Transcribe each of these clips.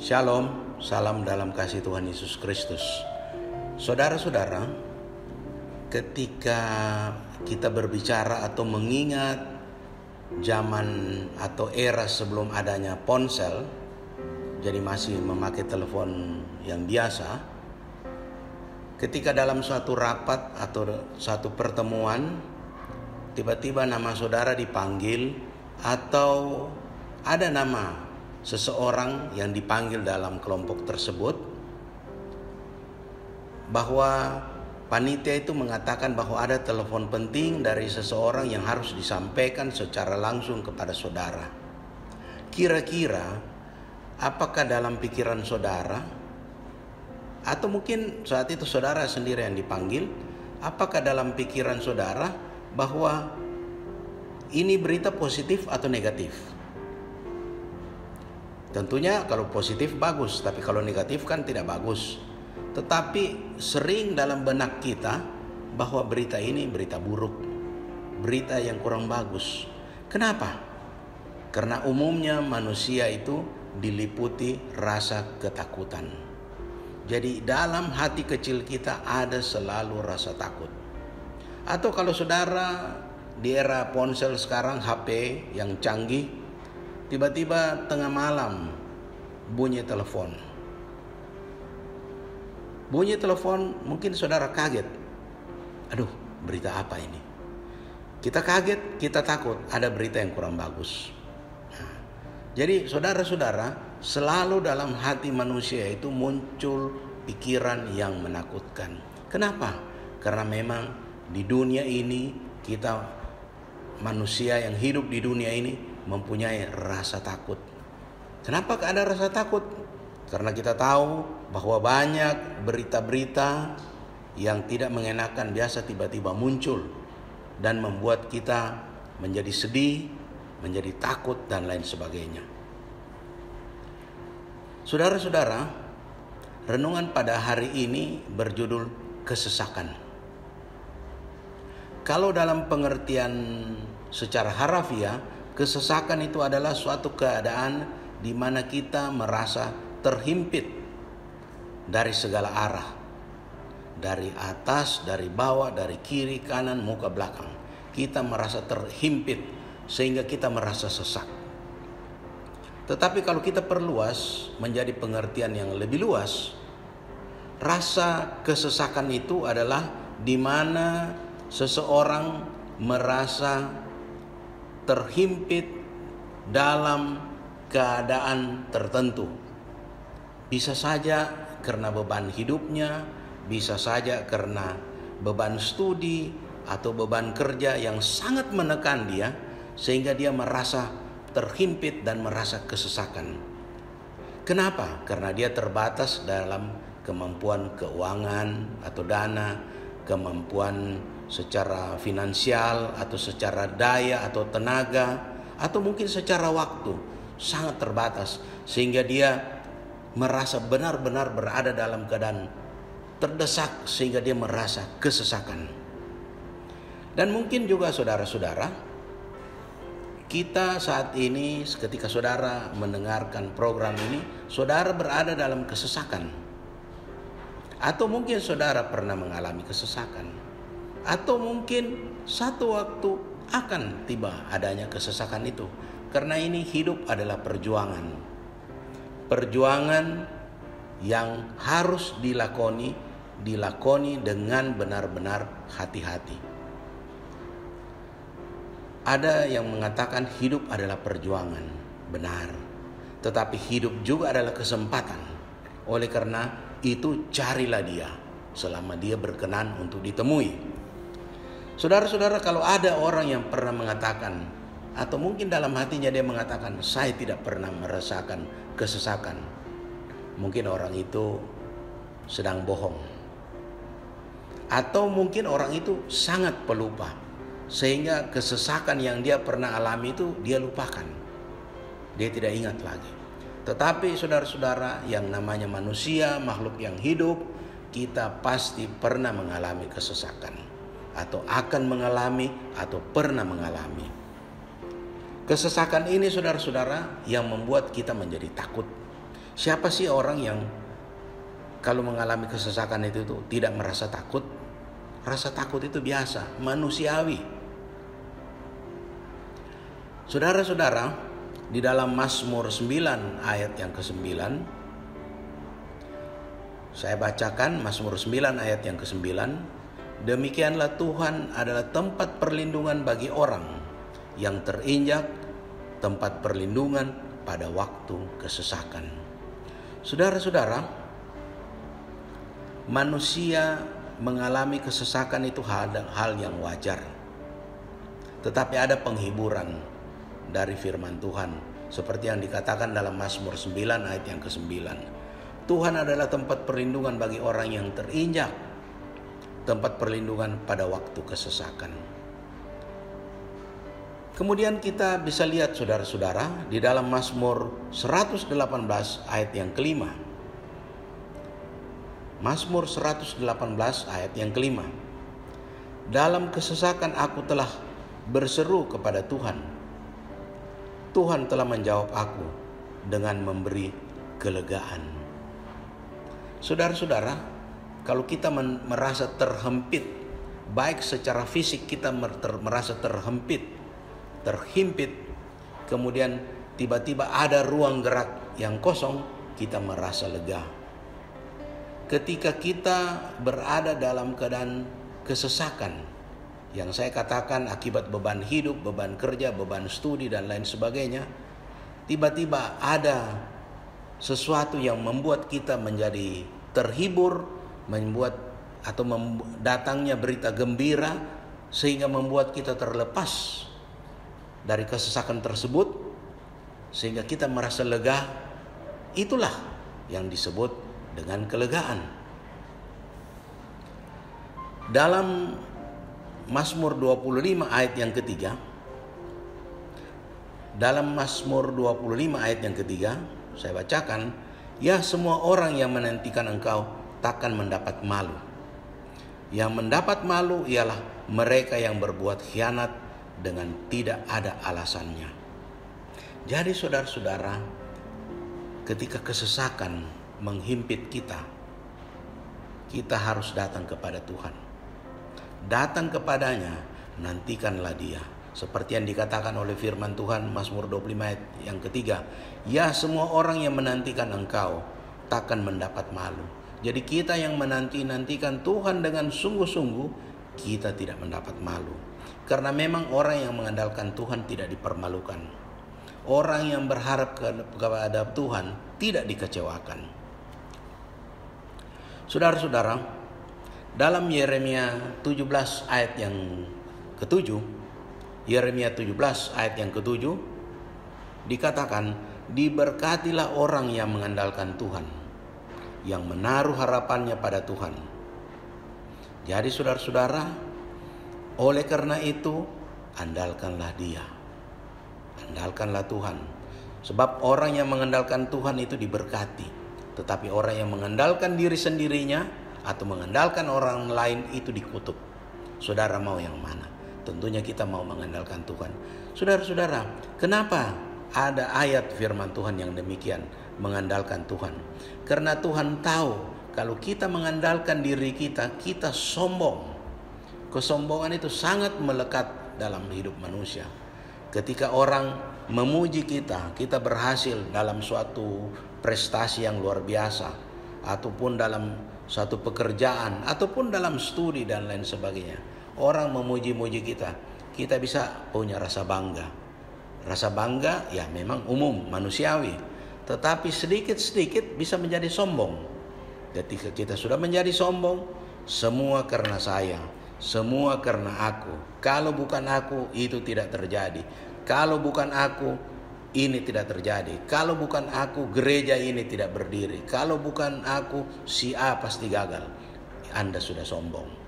Shalom, salam dalam kasih Tuhan Yesus Kristus. Saudara-saudara, ketika kita berbicara atau mengingat zaman atau era sebelum adanya ponsel, jadi masih memakai telepon yang biasa, ketika dalam suatu rapat atau satu pertemuan, tiba-tiba nama saudara dipanggil atau ada nama seseorang yang dipanggil dalam kelompok tersebut, bahwa panitia itu mengatakan bahwa ada telepon penting dari seseorang yang harus disampaikan secara langsung kepada saudara. Kira-kira apakah dalam pikiran saudara, atau mungkin saat itu saudara sendiri yang dipanggil, apakah dalam pikiran saudara bahwa ini berita positif atau negatif? Tentunya kalau positif bagus, tapi kalau negatif kan tidak bagus. Tetapi sering dalam benak kita bahwa berita ini berita buruk, berita yang kurang bagus. Kenapa? Karena umumnya manusia itu diliputi rasa ketakutan. Jadi dalam hati kecil kita ada selalu rasa takut. Atau kalau saudara di era ponsel sekarang, HP yang canggih, tiba-tiba tengah malam bunyi telepon. Bunyi telepon, mungkin saudara kaget. Aduh, berita apa ini? Kita kaget, kita takut ada berita yang kurang bagus. Jadi saudara-saudara, selalu dalam hati manusia itu muncul pikiran yang menakutkan. Kenapa? Karena memang di dunia ini kita manusia yang hidup di dunia ini mempunyai rasa takut. Kenapa ada rasa takut? Karena kita tahu bahwa banyak berita-berita yang tidak mengenakan biasa tiba-tiba muncul dan membuat kita menjadi sedih, menjadi takut dan lain sebagainya. Saudara-saudara, renungan pada hari ini berjudul kesesakan. Kalau dalam pengertian secara harafiah, kesesakan itu adalah suatu keadaan di mana kita merasa terhimpit dari segala arah. Dari atas, dari bawah, dari kiri, kanan, muka, belakang. Kita merasa terhimpit sehingga kita merasa sesak. Tetapi kalau kita perluas menjadi pengertian yang lebih luas, rasa kesesakan itu adalah di mana seseorang merasa terhimpit dalam keadaan tertentu. Bisa saja karena beban hidupnya, bisa saja karena beban studi atau beban kerja yang sangat menekan dia sehingga dia merasa terhimpit dan merasa kesesakan. Kenapa? Karena dia terbatas dalam kemampuan keuangan atau dana, kemampuan secara finansial atau secara daya atau tenaga atau mungkin secara waktu sangat terbatas sehingga dia merasa benar-benar berada dalam keadaan terdesak sehingga dia merasa kesesakan. Dan mungkin juga saudara-saudara, kita saat ini ketika saudara mendengarkan program ini, saudara berada dalam kesesakan. Atau mungkin saudara pernah mengalami kesesakan. Atau mungkin satu waktu akan tiba adanya kesesakan itu. Karena ini hidup adalah perjuangan. Perjuangan yang harus dilakoni dengan benar-benar hati-hati. Ada yang mengatakan hidup adalah perjuangan, benar. Tetapi hidup juga adalah kesempatan. Oleh karena itu carilah dia selama dia berkenan untuk ditemui. Saudara-saudara, kalau ada orang yang pernah mengatakan atau mungkin dalam hatinya dia mengatakan saya tidak pernah merasakan kesesakan, mungkin orang itu sedang bohong. Atau mungkin orang itu sangat pelupa sehingga kesesakan yang dia pernah alami itu dia lupakan. Dia tidak ingat lagi. Tetapi saudara-saudara, yang namanya manusia, makhluk yang hidup, kita pasti pernah mengalami kesesakan atau akan mengalami atau pernah mengalami. Kesesakan ini saudara-saudara yang membuat kita menjadi takut. Siapa sih orang yang kalau mengalami kesesakan itu tidak merasa takut? Rasa takut itu biasa, manusiawi. Saudara-saudara, di dalam Mazmur 9 ayat yang ke-9, saya bacakan Mazmur 9 ayat yang ke-9. Demikianlah Tuhan adalah tempat perlindungan bagi orang yang terinjak, tempat perlindungan pada waktu kesesakan. Saudara-saudara, manusia mengalami kesesakan itu hal yang wajar. Tetapi ada penghiburan dari firman Tuhan, seperti yang dikatakan dalam Mazmur 9 ayat yang ke-9. Tuhan adalah tempat perlindungan bagi orang yang terinjak, tempat perlindungan pada waktu kesesakan. Kemudian kita bisa lihat saudara-saudara di dalam Mazmur 118 ayat yang kelima. Mazmur 118 ayat yang kelima. Dalam kesesakan aku telah berseru kepada Tuhan. Tuhan telah menjawab aku dengan memberi kelegaan. Saudara-saudara, kalau kita merasa terhimpit, baik secara fisik kita merasa terhimpit, kemudian tiba-tiba ada ruang gerak yang kosong, kita merasa lega. Ketika kita berada dalam keadaan kesesakan, yang saya katakan akibat beban hidup, beban kerja, beban studi dan lain sebagainya, tiba-tiba ada sesuatu yang membuat kita menjadi terhibur, datangnya berita gembira sehingga membuat kita terlepas dari kesesakan tersebut, sehingga kita merasa lega. Itulah yang disebut dengan kelegaan. Dalam Mazmur 25 ayat yang ketiga, saya bacakan, ya semua orang yang menantikan engkau takkan mendapat malu. Yang mendapat malu ialah mereka yang berbuat khianat dengan tidak ada alasannya. Jadi saudara-saudara, ketika kesesakan menghimpit kita harus datang kepada Tuhan. Datang kepadanya, nantikanlah Dia. Seperti yang dikatakan oleh firman Tuhan Mazmur 25 ayat yang ketiga, ya semua orang yang menantikan engkau takkan mendapat malu. Jadi kita yang menantikan Tuhan dengan sungguh-sungguh, kita tidak mendapat malu. Karena memang orang yang mengandalkan Tuhan tidak dipermalukan. Orang yang berharap kepada Tuhan tidak dikecewakan. Saudara-saudara, dalam Yeremia 17 ayat yang ke-7, Yeremia 17 ayat yang ke-7 dikatakan, diberkatilah orang yang mengandalkan Tuhan, yang menaruh harapannya pada Tuhan. Jadi saudara-saudara, oleh karena itu andalkanlah Dia, andalkanlah Tuhan. Sebab orang yang mengandalkan Tuhan itu diberkati. Tetapi orang yang mengandalkan diri sendirinya atau mengandalkan orang lain itu dikutuk. Saudara mau yang mana? Tentunya kita mau mengandalkan Tuhan. Saudara-saudara, kenapa ada ayat firman Tuhan yang demikian, mengandalkan Tuhan? Karena Tuhan tahu kalau kita mengandalkan diri kita, kita sombong. Kesombongan itu sangat melekat dalam hidup manusia. Ketika orang memuji kita berhasil dalam suatu prestasi yang luar biasa, ataupun dalam suatu pekerjaan, ataupun dalam studi dan lain sebagainya. Orang memuji-muji kita bisa punya rasa bangga. Rasa bangga ya memang umum, manusiawi. Tetapi sedikit-sedikit bisa menjadi sombong. Ketika kita sudah menjadi sombong, semua karena saya, semua karena aku. Kalau bukan aku, itu tidak terjadi. Kalau bukan aku, ini tidak terjadi. Kalau bukan aku, gereja ini tidak berdiri. Kalau bukan aku, si A pasti gagal. Anda sudah sombong.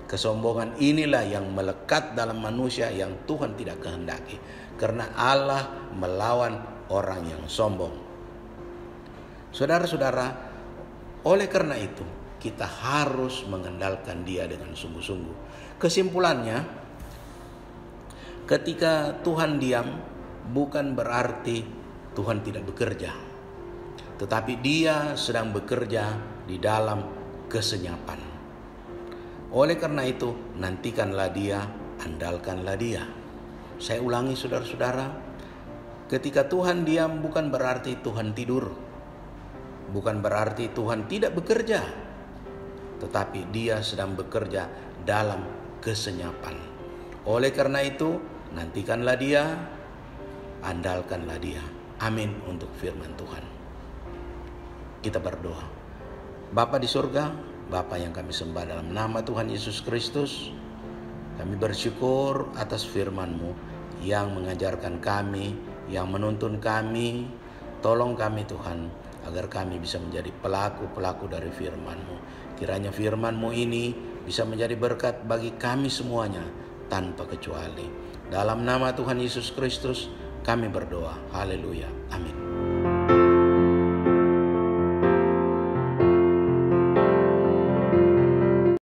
Kesombongan inilah yang melekat dalam manusia yang Tuhan tidak kehendaki. Karena Allah melawan orang yang sombong. Saudara-saudara, oleh karena itu kita harus mengandalkan Dia dengan sungguh-sungguh. Kesimpulannya, ketika Tuhan diam bukan berarti Tuhan tidak bekerja. tetapi dia sedang bekerja di dalam kesenyapan. Oleh karena itu, nantikanlah dia, andalkanlah dia. Saya ulangi saudara-saudara, ketika Tuhan diam bukan berarti Tuhan tidur, bukan berarti Tuhan tidak bekerja, tetapi dia sedang bekerja dalam kesenyapan. Oleh karena itu, nantikanlah dia, andalkanlah dia. Amin untuk firman Tuhan. Kita berdoa. Bapa di surga, Bapa yang kami sembah dalam nama Tuhan Yesus Kristus, kami bersyukur atas firman-Mu yang mengajarkan kami, yang menuntun kami. Tolong kami Tuhan, agar kami bisa menjadi pelaku-pelaku dari firman-Mu. Kiranya firman-Mu ini bisa menjadi berkat bagi kami semuanya tanpa kecuali. Dalam nama Tuhan Yesus Kristus kami berdoa. Haleluya. Amin.